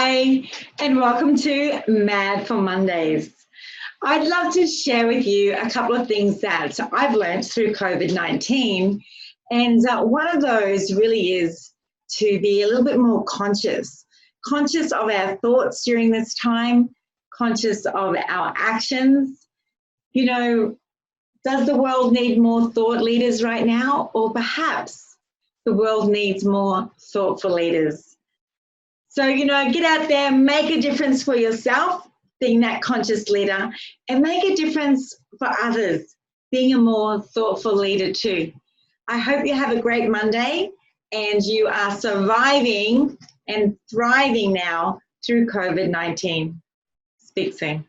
Hi, and welcome to Mad for Mondays. I'd love to share with you a couple of things that I've learned through COVID-19. And one of those really is to be a little bit more conscious of our thoughts during this time, conscious of our actions. You know, does the world need more thought leaders right now? Or perhaps the world needs more thoughtful leaders? So, get out there, make a difference for yourself, being that conscious leader, and make a difference for others, being a more thoughtful leader too. I hope you have a great Monday and you are surviving and thriving now through COVID-19. Speak soon.